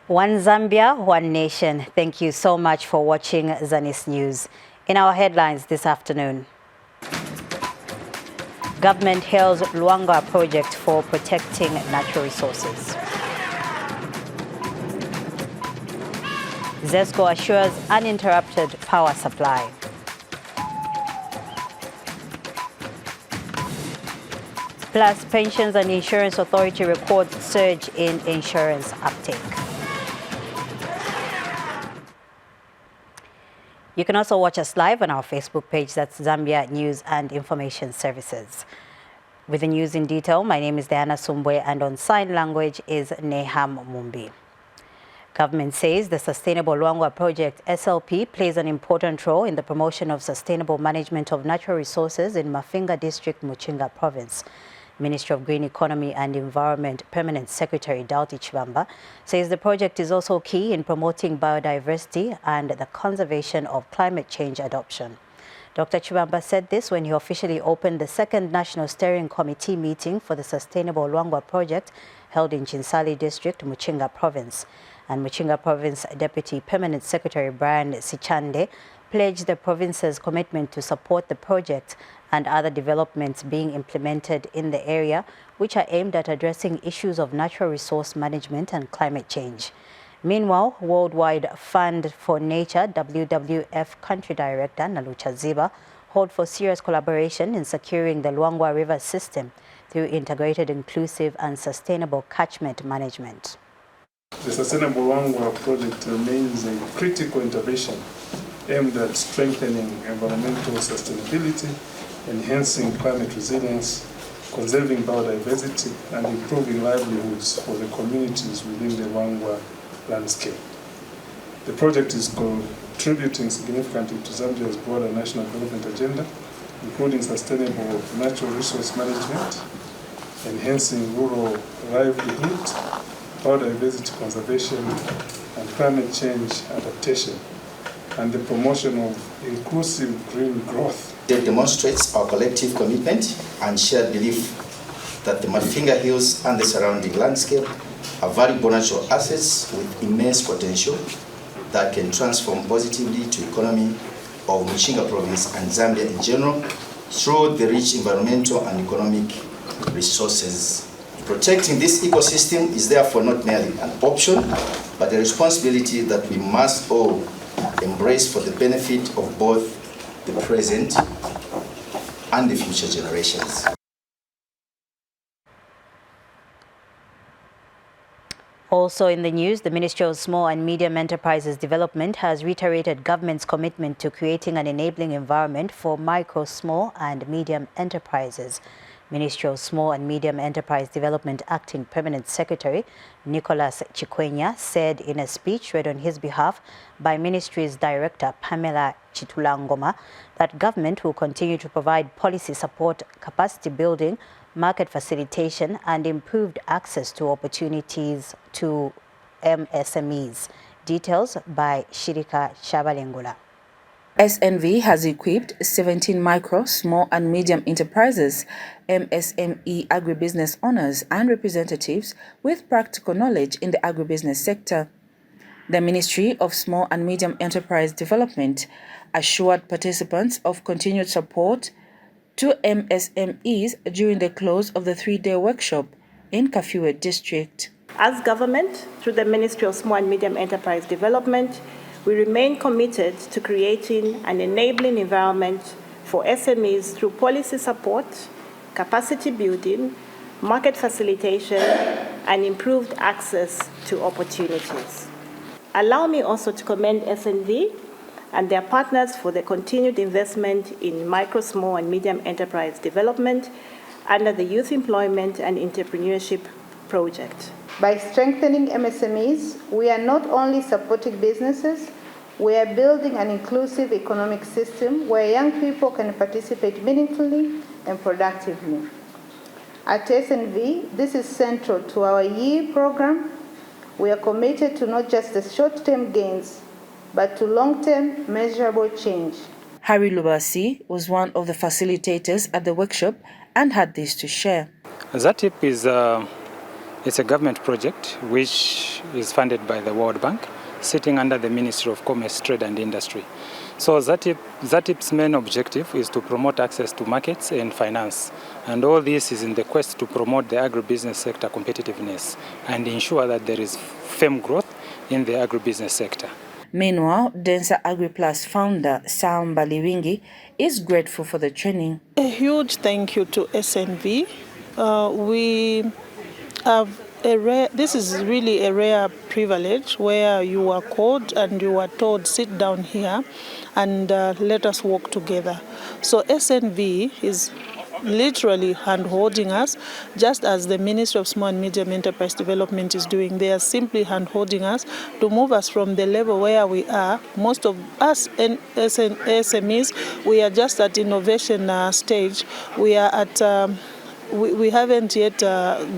One Zambia, one nation. Thank you so much for watching Zanis News. In our headlines this afternoon, government hails Luangwa project for protecting natural resources. ZESCO assures uninterrupted power supply. Plus, Pensions and Insurance Authority records surge in insurance uptake. You can also watch us live on our Facebook page, that's Zambia News and Information Services. With the news in detail, my name is Diana Sumbwe, and on sign language is Neham Mumbi. Government says the Sustainable Luangwa Project, SLP, plays an important role in the promotion of sustainable management of natural resources in Mafinga District, Muchinga Province. Ministry of Green Economy and Environment Permanent Secretary Dauti Chibamba says the project is also key in promoting biodiversity and the conservation of climate change adoption. Dr. Chibamba said this when he officially opened the second National Steering Committee meeting for the Sustainable Luangwa Project held in Chinsali District, Muchinga Province. And Muchinga Province Deputy Permanent Secretary Brian Sichande pledged the province's commitment to support the project and other developments being implemented in the area, which are aimed at addressing issues of natural resource management and climate change. Meanwhile, Worldwide Fund for Nature WWF Country Director Nalucha Ziba called for serious collaboration in securing the Luangwa River system through integrated, inclusive and sustainable catchment management. The Sustainable Luangwa project remains a critical intervention aimed at strengthening environmental sustainability, enhancing climate resilience, conserving biodiversity, and improving livelihoods for the communities within the Luangwa landscape. The project is contributing significantly to Zambia's broader national development agenda, including sustainable natural resource management, enhancing rural livelihood, biodiversity conservation, and climate change adaptation, and the promotion of inclusive green growth. It demonstrates our collective commitment and shared belief that the Mafinga Hills and the surrounding landscape are valuable natural assets with immense potential that can transform positively to the economy of Muchinga Province and Zambia in general through the rich environmental and economic resources. Protecting this ecosystem is therefore not merely an option, but a responsibility that we must all embrace for the benefit of both the present and the future generations. Also in the news, the Ministry of Small and Medium Enterprises Development has reiterated government's commitment to creating an enabling environment for micro, small and medium enterprises. Ministry of Small and Medium Enterprise Development Acting Permanent Secretary Nicholas Chikwenya said in a speech read on his behalf by Ministry's Director Pamela Chitulangoma that government will continue to provide policy support, capacity building, market facilitation and improved access to opportunities to MSMEs. Details by Shirika Shabalengula. SNV has equipped 17 micro, small and medium enterprises, MSME agribusiness owners and representatives with practical knowledge in the agribusiness sector. The Ministry of Small and Medium Enterprise Development assured participants of continued support to MSMEs during the close of the 3-day workshop in Kafue District. As government, through the Ministry of Small and Medium Enterprise Development, we remain committed to creating an enabling environment for SMEs through policy support, capacity building, market facilitation, and improved access to opportunities. Allow me also to commend SNV and their partners for their continued investment in micro, small, and medium enterprise development under the Youth Employment and Entrepreneurship Project. By strengthening MSMEs, we are not only supporting businesses, we are building an inclusive economic system where young people can participate meaningfully and productively. At SNV, this is central to our year program. We are committed to not just the short-term gains, but to long-term measurable change. Harry Lubasi was one of the facilitators at the workshop and had this to share. ZATIP is It's a government project which is funded by the World Bank, sitting under the Ministry of Commerce, Trade and Industry. So ZATIP's main objective is to promote access to markets and finance. And all this is in the quest to promote the agribusiness sector competitiveness and ensure that there is firm growth in the agribusiness sector. Meanwhile, Densa AgriPlus founder Sam Baliwingi is grateful for the training. A huge thank you to SNV. We have this is really a rare privilege where you are called and you are told, sit down here and let us work together. So SNV is literally hand-holding us, just as the Ministry of Small and Medium Enterprise Development is doing. They are simply hand-holding us to move us from the level where we are. Most of us in SMEs, we are just at innovation stage. We are at, we haven't yet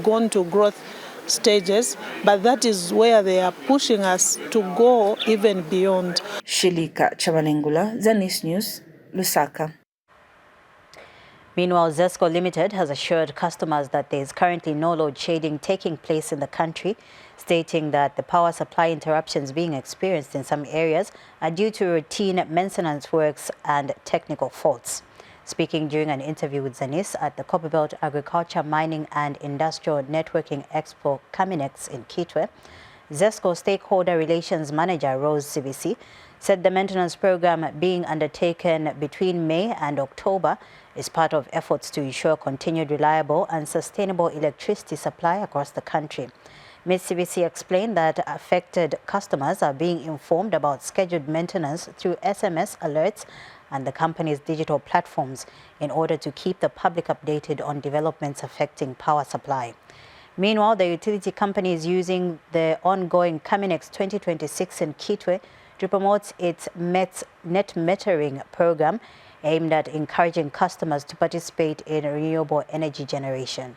gone to growth stages, but that is where they are pushing us to go even beyond. Shilika Chabalengula, Zanis News, Lusaka. Meanwhile, ZESCO Limited has assured customers that there is currently no load shedding taking place in the country, stating that the power supply interruptions being experienced in some areas are due to routine maintenance works and technical faults. Speaking during an interview with Zanis at the Copperbelt Agriculture, Mining and Industrial Networking Expo Caminex in Kitwe, ZESCO Stakeholder Relations Manager Rose CBC said the maintenance program being undertaken between May and October is part of efforts to ensure continued reliable and sustainable electricity supply across the country. Ms. CBC explained that affected customers are being informed about scheduled maintenance through SMS alerts and the company's digital platforms in order to keep the public updated on developments affecting power supply. Meanwhile, the utility company is using the ongoing Caminex 2026 in Kitwe to promote its net metering program aimed at encouraging customers to participate in renewable energy generation.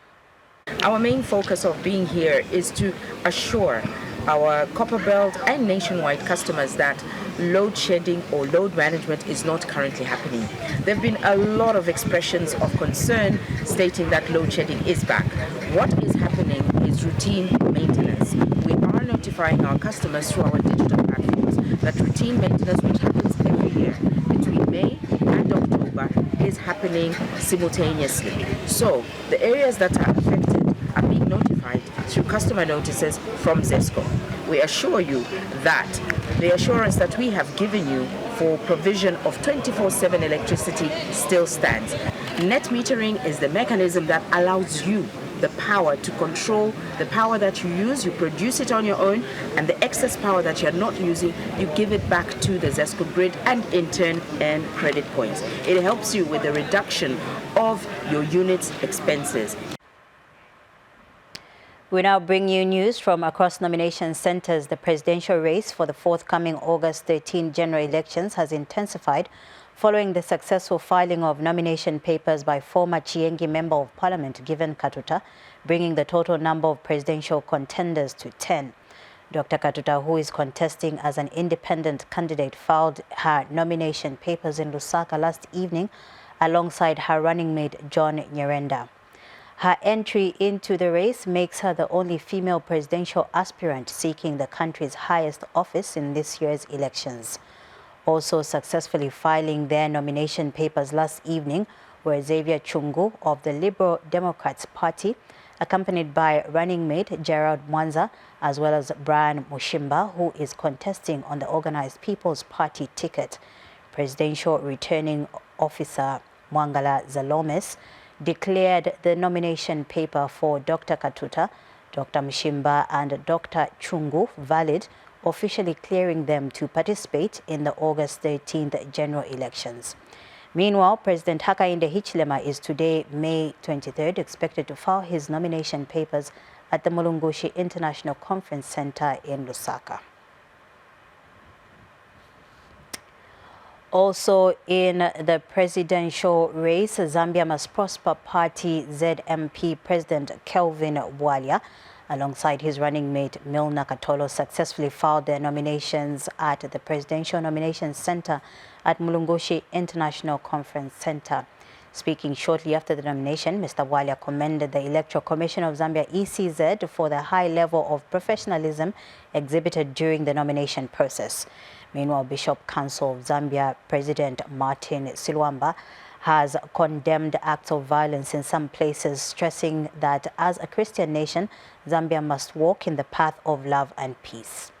Our main focus of being here is to assure our Copperbelt and nationwide customers that load shedding or load management is not currently happening. There have been a lot of expressions of concern stating that load shedding is back. What is happening is routine maintenance. We are notifying our customers through our digital platforms that routine maintenance, which happens every year between May and October, is happening simultaneously. So the areas that are affected are being notified through customer notices from ZESCO. We assure you that the assurance that we have given you for provision of 24/7 electricity still stands. Net metering is the mechanism that allows you the power to control the power that you use. You produce it on your own, and the excess power that you're not using, you give it back to the ZESCO grid and in turn earn credit points. It helps you with the reduction of your unit's expenses. We now bring you news from across nomination centers. The presidential race for the forthcoming August 13 general elections has intensified following the successful filing of nomination papers by former Chiengi Member of Parliament Given Katuta, bringing the total number of presidential contenders to 10. Dr. Katuta, who is contesting as an independent candidate, filed her nomination papers in Lusaka last evening alongside her running mate John Nyirenda. Her entry into the race makes her the only female presidential aspirant seeking the country's highest office in this year's elections. Also successfully filing their nomination papers last evening were Xavier Chungu of the Liberal Democrats Party, accompanied by running mate Gerald Mwanza, as well as Brian Mushimba, who is contesting on the Organized People's Party ticket. Presidential returning officer Mwangala Zalomes declared the nomination paper for Dr. Katuta, Dr. Mushimba and Dr. Chungu valid, officially clearing them to participate in the August 13th general elections. Meanwhile, President Hakainde Hichilema is today, May 23rd, expected to file his nomination papers at the Mulungushi International Conference Center in Lusaka. Also in the presidential race, Zambia Must Prosper Party ZMP President Kelvin Bwalia, alongside his running mate Milna Katolo, successfully filed their nominations at the Presidential Nomination Center at Mulungushi International Conference Center. Speaking shortly after the nomination, Mr. Walia commended the Electoral Commission of Zambia ECZ for the high level of professionalism exhibited during the nomination process. Meanwhile, Bishop Council of Zambia President Martin Silwamba has condemned acts of violence in some places, stressing that as a Christian nation, Zambia must walk in the path of love and peace.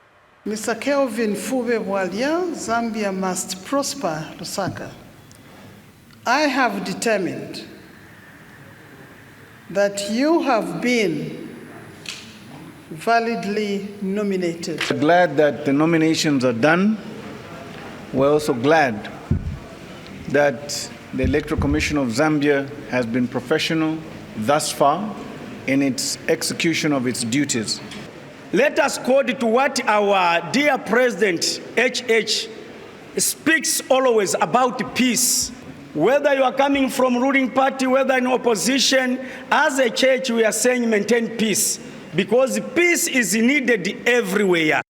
Mr. Kelvin Fube Walia, Zambia must prosper, Lusaka. I have determined that you have been validly nominated. We're glad that the nominations are done. We're also glad that the Electoral Commission of Zambia has been professional thus far in its execution of its duties. Let us quote to what our dear President HH speaks always about peace. Whether you are coming from ruling party, whether in opposition, as a church we are saying maintain peace, because peace is needed everywhere.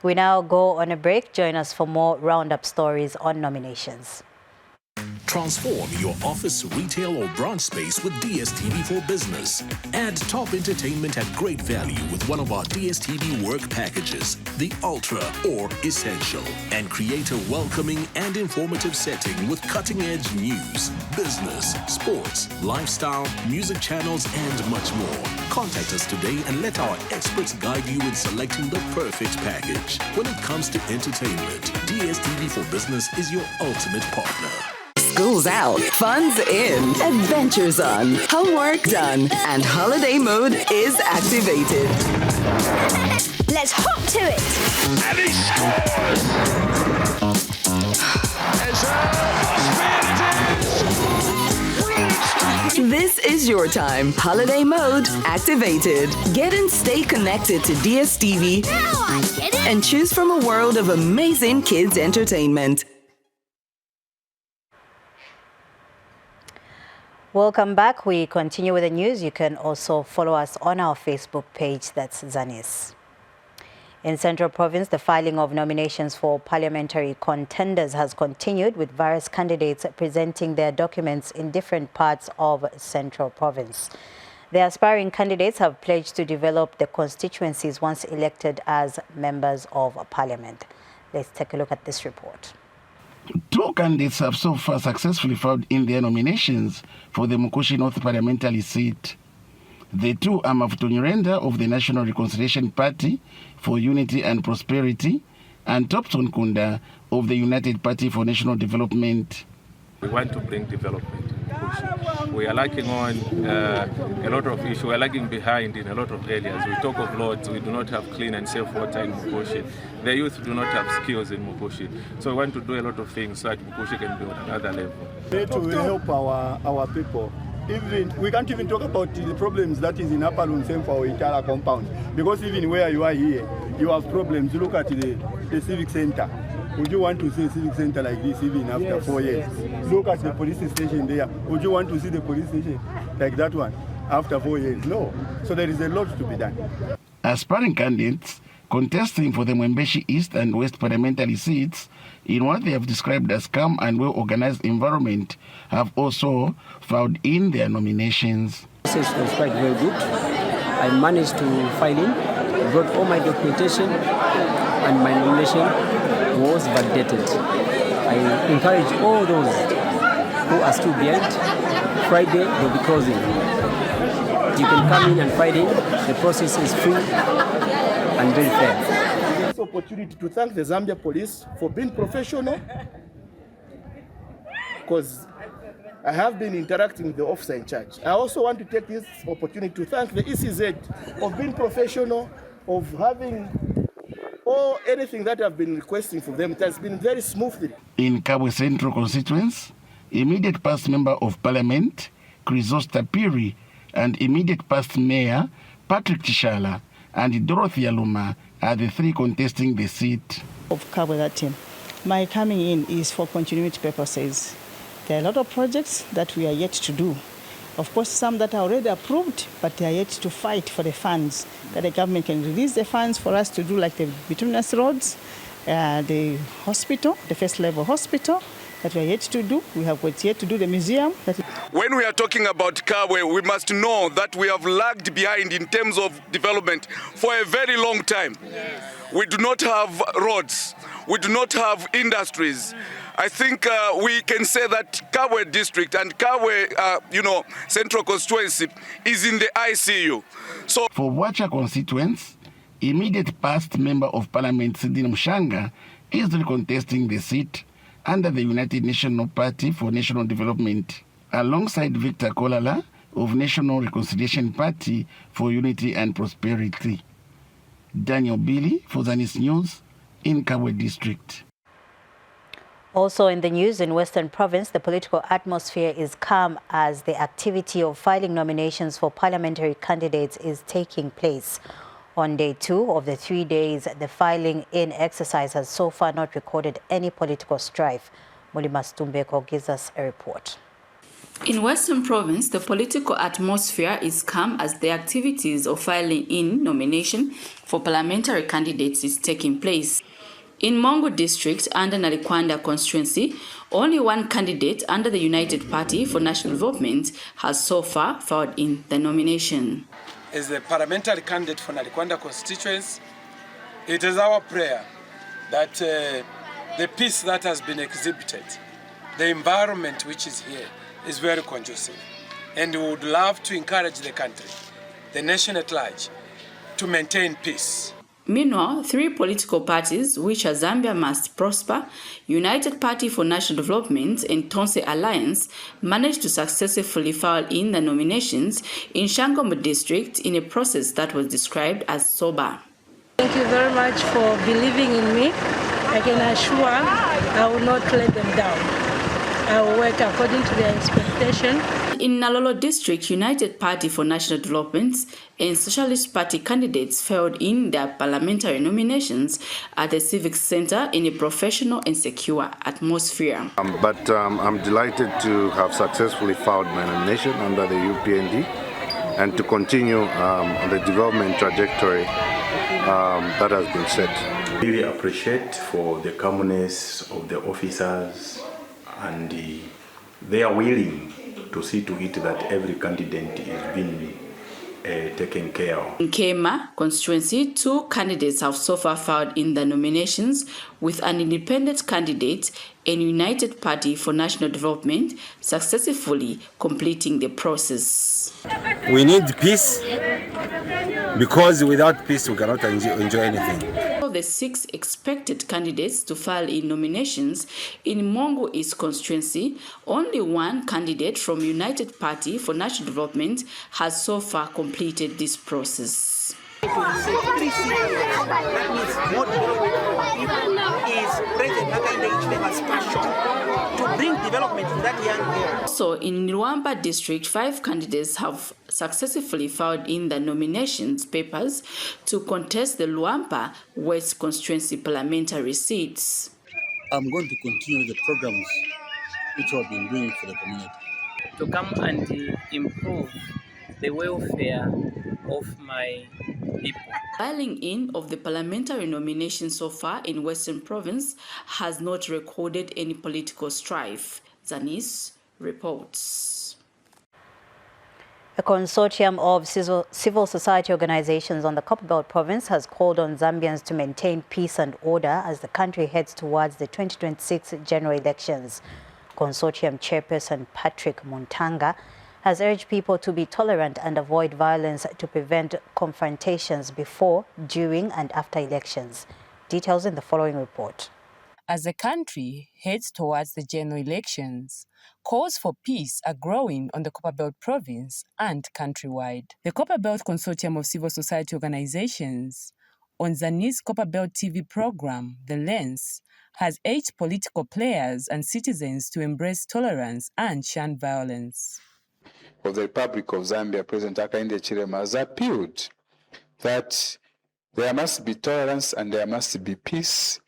We now go on a break. Join us for more roundup stories on nominations. Transform your office, retail, or branch space with DSTV for Business. Add top entertainment at great value with one of our DSTV work packages, the Ultra or Essential, and create a welcoming and informative setting with cutting-edge news, business, sports, lifestyle, music channels, and much more. Contact us today and let our experts guide you in selecting the perfect package. When it comes to entertainment, DSTV for Business is your ultimate partner. School's out, fun's in, adventure's on, homework done, and holiday mode is activated. Let's hop to it. And he scores! This is your time. Holiday mode activated. Get and stay connected to DSTV and choose from a world of amazing kids entertainment. Welcome back. We continue with the news. You can also follow us on our Facebook page, that's Zanis. In Central Province, the filing of nominations for parliamentary contenders has continued, with various candidates presenting their documents in different parts of Central Province. The aspiring candidates have pledged to develop the constituencies once elected as members of parliament. Let's take a look at this report. 2 candidates have so far successfully filed in their nominations for the Mukushi North parliamentary seat. The two are Mafuto Nyirenda of the National Reconciliation Party for Unity and Prosperity and Topson Kunda of the United Party for National Development. We want to bring development in Mukushi. We are lacking on a lot of issues. We are lagging behind in a lot of areas. We talk of roads. We do not have clean and safe water in Mukushi. The youth do not have skills in Mukushi. So we want to do a lot of things so that Mukushi can be on another level. We need to help our people. We can't even talk about the problems that is in Upper Lunsem for our entire compound. Because even where you are here, you have problems. Look at the civic center. Would you want to see a civic center like this even after 4 years? Look at the police station there. Would you want to see the police station like that one after 4 years? No. So there is a lot to be done. Aspiring candidates contesting for the Mwembeshi East and West parliamentary seats in what they have described as calm and well-organized environment have also filed in their nominations. The process was quite very good. I managed to file in, brought all my documentation, and my nomination was validated. I encourage all those who are still behind. Friday will be closing. You can come in and file in. The process is free and very fair. This opportunity to thank the Zambia Police for being professional, because I have been interacting with the officer in charge. I also want to take this opportunity to thank the ECZ of being professional, of having anything that I've been requesting from them. It has been very smoothly. In Kabwe Central constituents, immediate past member of parliament Chrysosta Piri and immediate past mayor Patrick Tishala and Dorothy Aluma are the 3 contesting the seat. Of Kabwe that team. My coming in is for continuity purposes. There are a lot of projects that we are yet to do. Of course, some that are already approved, but they are yet to fight for the funds, that the government can release the funds for us to do, like the bituminous roads, the hospital, the first level hospital, that we are yet to do. We have yet to do the museum. When we are talking about Kabwe, we must know that we have lagged behind in terms of development for a very long time. Yes. We do not have roads. We do not have industries. I think we can say that Kabwe district and Kabwe, central constituency is in the ICU. So for Wacha constituents, immediate past Member of Parliament Sidney Mshanga is recontesting the seat under the United National Party for National Development, alongside Victor Kolala of National Reconciliation Party for Unity and Prosperity. Daniel Billy for Zanis News in Kabwe District. Also in the news, in Western Province, the political atmosphere is calm as the activity of filing nominations for parliamentary candidates is taking place. On day 2 of the 3 days, the filing-in exercise has so far not recorded any political strife. Mulima Stumbeko gives us a report. In Western Province, the political atmosphere is calm as the activities of filing-in nomination for parliamentary candidates is taking place. In Mongo District, under Nalikwanda constituency, only one candidate under the United Party for National Development has so far filed in the nomination. As the parliamentary candidate for Nalikwanda constituency, it is our prayer that the peace that has been exhibited, the environment which is here, is very conducive. And we would love to encourage the country, the nation at large, to maintain peace. Meanwhile, 3 political parties, which are Zambia Must Prosper, United Party for National Development, and Tonse Alliance, managed to successfully file in the nominations in Shangomo District in a process that was described as sober. Thank you very much for believing in me. I can assure I will not let them down. I will work according to their expectation. In Nalolo District, United Party for National Development and Socialist Party candidates filed in their parliamentary nominations at the Civic Center in a professional and secure atmosphere. I'm delighted to have successfully filed my nomination under the UPND and to continue on the development trajectory that has been set. Really appreciate for the calmness of the officers, and they are willing to see to it that every candidate is being taken care of. In Kema constituency, 2 candidates have so far filed in the nominations, with an independent candidate and United Party for National Development successfully completing the process. We need peace, because without peace we cannot enjoy anything. Of the 6 expected candidates to file in nominations in Mongo East constituency, only one candidate from United Party for National Development has so far completed this process. Also, in Luamba District, 5 candidates have successfully filed in the nominations papers to contest the Luamba West constituency parliamentary seats. I'm going to continue the programs which I've been doing for the community, to come and improve the welfare of my people. Filing in of the parliamentary nomination so far in Western Province has not recorded any political strife. Zanis reports. A consortium of civil society organizations on the Copperbelt province has called on Zambians to maintain peace and order as the country heads towards the 2026 general elections. Consortium chairperson Patrick Montanga has urged people to be tolerant and avoid violence to prevent confrontations before, during and after elections. Details in the following report. As the country heads towards the general elections, calls for peace are growing on the Copperbelt province and countrywide. The Copperbelt Consortium of Civil Society Organizations, on Zanis Copperbelt TV program, The Lens, has urged political players and citizens to embrace tolerance and shun violence. Of the Republic of Zambia, President Hakainde Hichilema has appealed that there must be tolerance and there must be peace.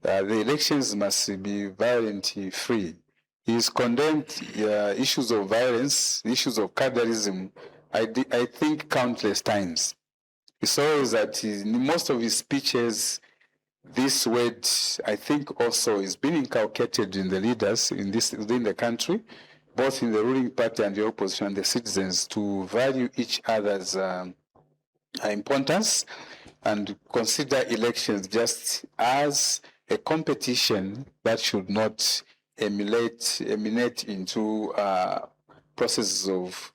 The elections must be violence-free. He's condemned issues of violence, issues of tribalism, I think countless times. He saw that in most of his speeches, this word, I think, also is being inculcated in the leaders within the country, both in the ruling party and the opposition and the citizens, to value each other's importance and consider elections just as a competition that should not emanate into processes of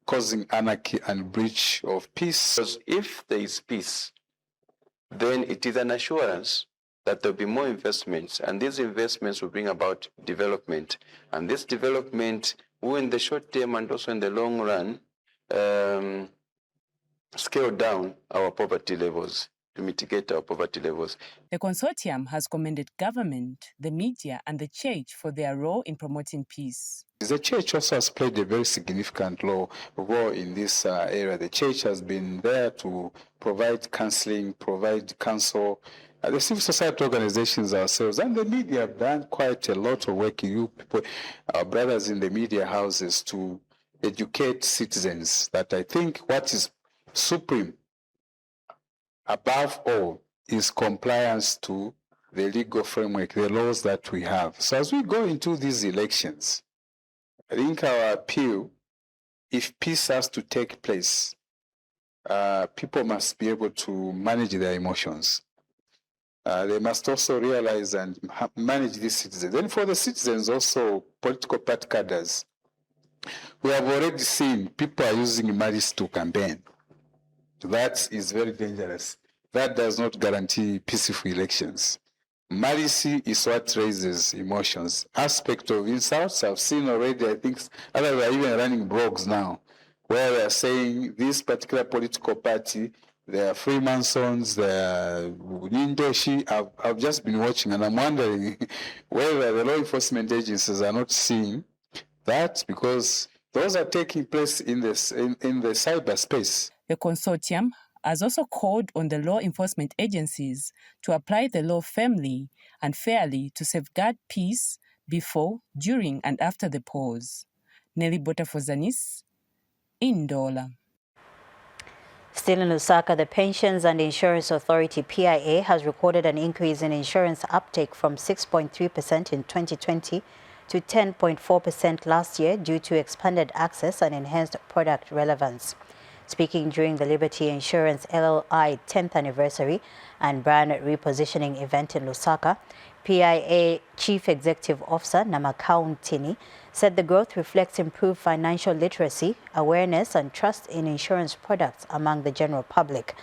causing anarchy and breach of peace. Because if there is peace, then it is an assurance that there will be more investments, and these investments will bring about development. And this development will, in the short term and also in the long run, scale down our poverty levels, to mitigate our poverty levels. The consortium has commended government, the media, and the church for their role in promoting peace. The church also has played a very significant role in this area. The church has been there to provide counseling, provide counsel. The civil society organizations ourselves and the media have done quite a lot of work. You people, our brothers in the media houses, to educate citizens that I think what is supreme above all is compliance to the legal framework, the laws that we have. So as we go into these elections, I think our appeal, if peace has to take place, people must be able to manage their emotions. They must also realize and manage these citizens. Then for the citizens, also political party cadres, we have already seen people are using malice to campaign. That is very dangerous. That does not guarantee peaceful elections. Malice is what raises emotions. Aspect of insults, I've seen already, I think others are even running blogs now, where they are saying this particular political party, they are Freemasons, they are Nindoshi. I've just been watching, and I'm wondering whether the law enforcement agencies are not seeing that, because those are taking place in the cyberspace. The consortium has also called on the law enforcement agencies to apply the law firmly and fairly to safeguard peace before, during, and after the polls. Nelly Bota for Zanis, in Ndola. Still in Lusaka, the Pensions and Insurance Authority, PIA, has recorded an increase in insurance uptake from 6.3% in 2020 to 10.4% last year due to expanded access and enhanced product relevance. Speaking during the Liberty Insurance LLI 10th anniversary and brand repositioning event in Lusaka, PIA Chief Executive Officer Namakau Ntini said the growth reflects improved financial literacy, awareness and trust in insurance products among the general public.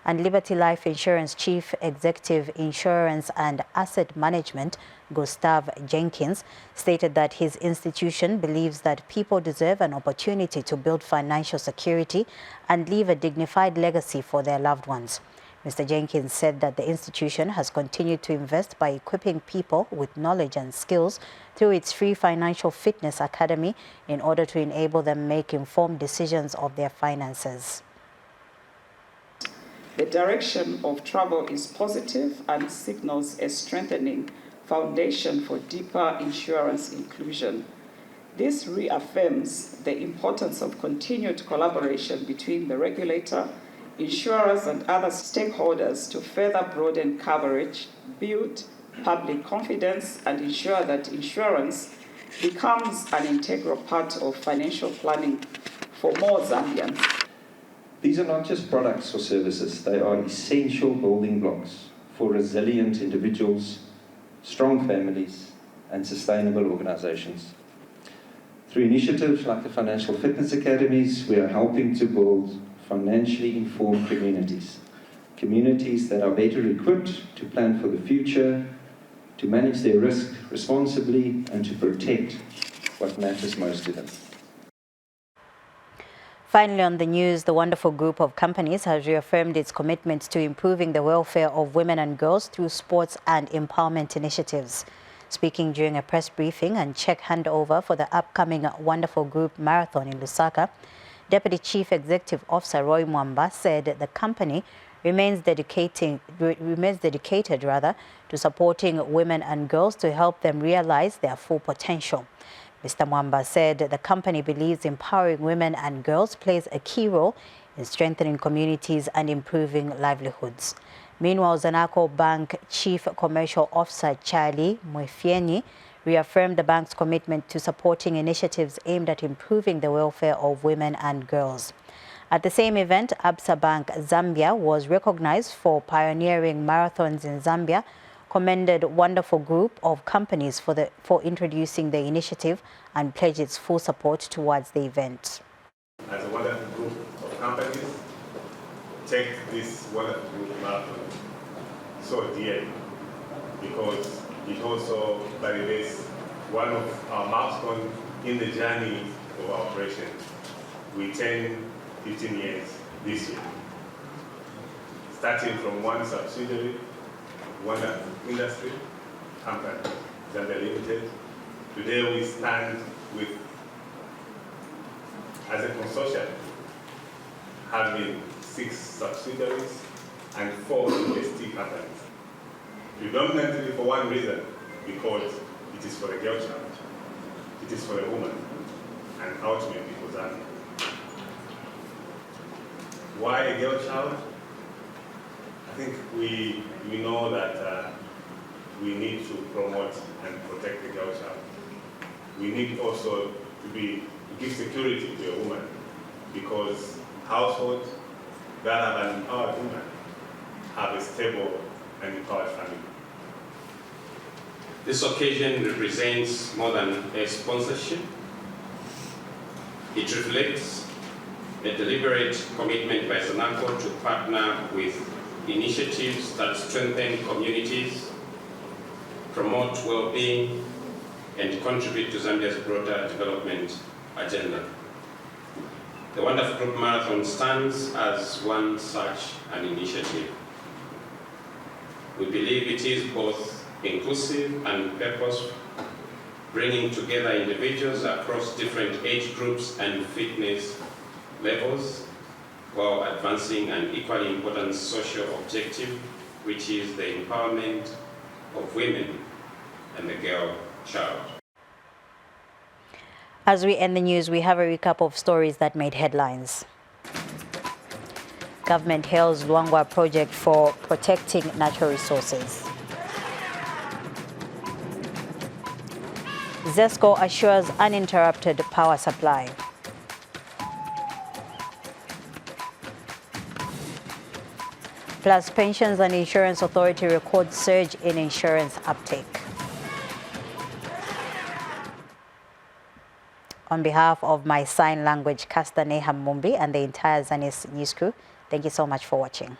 And Liberty Life Insurance Chief Executive Insurance and Asset Management, Gustav Jenkins, stated that his institution believes that people deserve an opportunity to build financial security and leave a dignified legacy for their loved ones. Mr. Jenkins said that the institution has continued to invest by equipping people with knowledge and skills through its free Financial Fitness Academy in order to enable them make informed decisions of their finances. The direction of travel is positive and signals a strengthening foundation for deeper insurance inclusion. This reaffirms the importance of continued collaboration between the regulator, insurers and other stakeholders to further broaden coverage, build public confidence and ensure that insurance becomes an integral part of financial planning for more Zambians. These are not just products or services, they are essential building blocks for resilient individuals, strong families, and sustainable organizations. Through initiatives like the Financial Fitness Academies, we are helping to build financially informed communities. Communities that are better equipped to plan for the future, to manage their risk responsibly, and to protect what matters most to them. Finally on the news, the wonderful group of companies has reaffirmed its commitment to improving the welfare of women and girls through sports and empowerment initiatives. Speaking during a press briefing and check handover for the upcoming Wonderful Group Marathon in Lusaka, Deputy Chief Executive Officer Roy Mwamba said the company remains dedicated to supporting women and girls to help them realize their full potential. Mr. Mwamba said the company believes empowering women and girls plays a key role in strengthening communities and improving livelihoods. Meanwhile, Zanaco Bank Chief Commercial Officer Charlie Mwefieni reaffirmed the bank's commitment to supporting initiatives aimed at improving the welfare of women and girls. At the same event, Absa Bank Zambia was recognized for pioneering marathons in Zambia, commended Wonderful Group of companies for introducing the initiative and pledged its full support towards the event. As a Wonderful Group of companies, take this Wonderful Group marathon so dearly because it also validates one of our milestones in the journey of our operation. We turn 15 years this year. Starting from one subsidiary, one industry company, Zambia Limited. Today we stand with, as a consortium, having 6 subsidiaries and 4 investee companies. Predominantly for one reason, because it is for a girl child, it is for a woman, and ultimately for Zambia. Why a girl child? I think we know that we need to promote and protect the girl child. We need also to give security to a woman, because households that have an empowered woman have a stable and empowered family. This occasion represents more than a sponsorship. It reflects a deliberate commitment by Zanaco to partner with initiatives that strengthen communities, promote well-being, and contribute to Zambia's broader development agenda. The Wonderful Group Marathon stands as one such an initiative. We believe it is both inclusive and purposeful, bringing together individuals across different age groups and fitness levels, while advancing an equally important social objective, which is the empowerment of women and the girl child. As we end the news, we have a recap of stories that made headlines. Government hails Luangwa project for protecting natural resources. ZESCO assures uninterrupted power supply. Plus, Pensions and Insurance Authority records surge in insurance uptake. On behalf of my sign language caster Neham Mumbi and the entire Zanis news crew, thank you so much for watching.